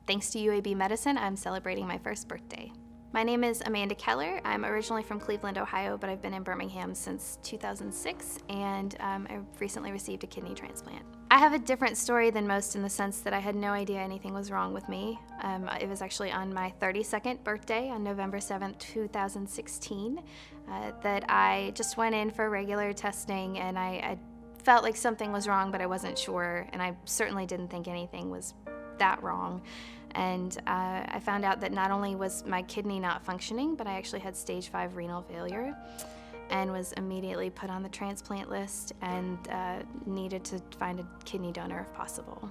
Thanks to UAB Medicine, I'm celebrating my first birthday. My name is Amanda Keller. I'm originally from Cleveland, Ohio, but I've been in Birmingham since 2006, and I recently received a kidney transplant. I have a different story than most in the sense that I had no idea anything was wrong with me. It was actually on my 32nd birthday on November 7th, 2016, that I just went in for regular testing, and I felt like something was wrong, but I wasn't sure, and I certainly didn't think anything was that wrong. And I found out that not only was my kidney not functioning, but I actually had stage 5 renal failure and was immediately put on the transplant list and needed to find a kidney donor if possible.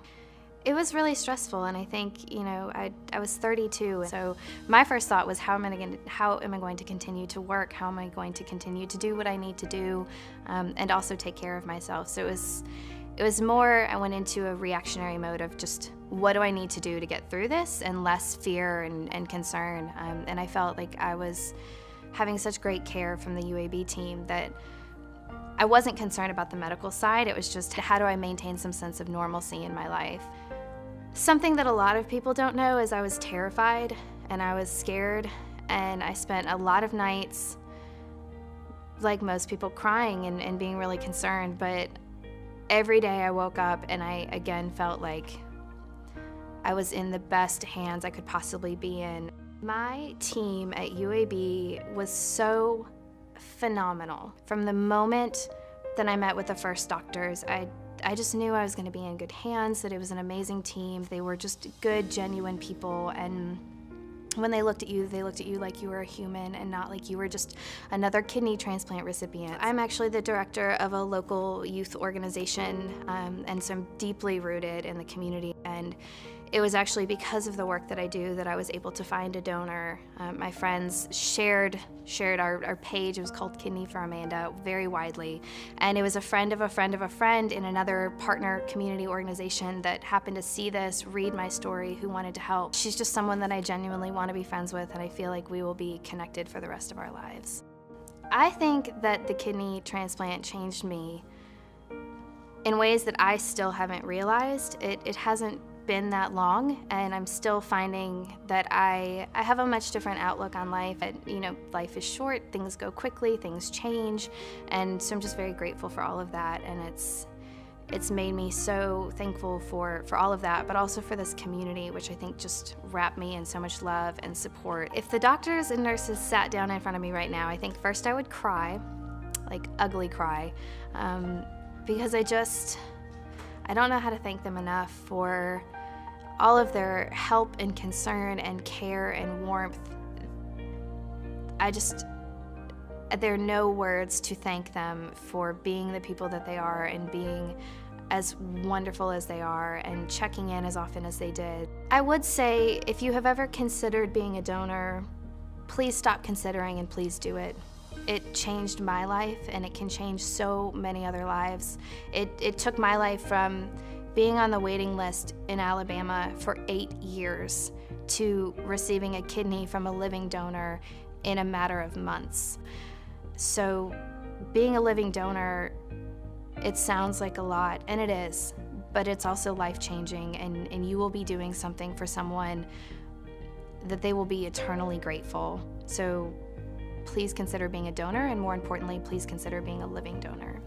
It was really stressful, and I think, I was 32, so my first thought was how am I going to continue to work? How am I going to continue to do what I need to do and also take care of myself? So it was more, I went into a reactionary mode of just, what do I need to do to get through this, and less fear and concern. And I felt like I was having such great care from the UAB team that I wasn't concerned about the medical side. It was just, how do I maintain some sense of normalcy in my life? Something that a lot of people don't know is I was terrified and I was scared, and I spent a lot of nights, like most people, crying and being really concerned. But every day I woke up and I again felt like I was in the best hands I could possibly be in. My team at UAB was so phenomenal. From the moment that I met with the first doctors, I just knew I was going to be in good hands, that it was an amazing team. They were just good, genuine people, and when they looked at you like you were a human and not like you were just another kidney transplant recipient. I'm actually the director of a local youth organization, and so I'm deeply rooted in the community. And it was actually because of the work that I do that I was able to find a donor. My friends shared our page. It was called Kidney for Amanda very widely. And it was a friend of a friend of a friend in another partner community organization that happened to see this, read my story, who wanted to help. She's just someone that I genuinely want to be friends with, and I feel like we will be connected for the rest of our lives. I think that the kidney transplant changed me in ways that I still haven't realized. It hasn't been that long, and I'm still finding that I have a much different outlook on life. Life is short, things go quickly, things change, and so I'm just very grateful for all of that, and it's made me so thankful for all of that, but also for this community, which I think just wrapped me in so much love and support. If the doctors and nurses sat down in front of me right now, I think first I would cry, like ugly cry, because I don't know how to thank them enough for all of their help and concern and care and warmth. There are no words to thank them for being the people that they are and being as wonderful as they are and checking in as often as they did. I would say, if you have ever considered being a donor, please stop considering and please do it. It changed my life, and it can change so many other lives. It took my life from being on the waiting list in Alabama for 8 years to receiving a kidney from a living donor in a matter of months. So being a living donor, it sounds like a lot, and it is, but it's also life-changing, and you will be doing something for someone that they will be eternally grateful. So please consider being a donor, and more importantly, please consider being a living donor.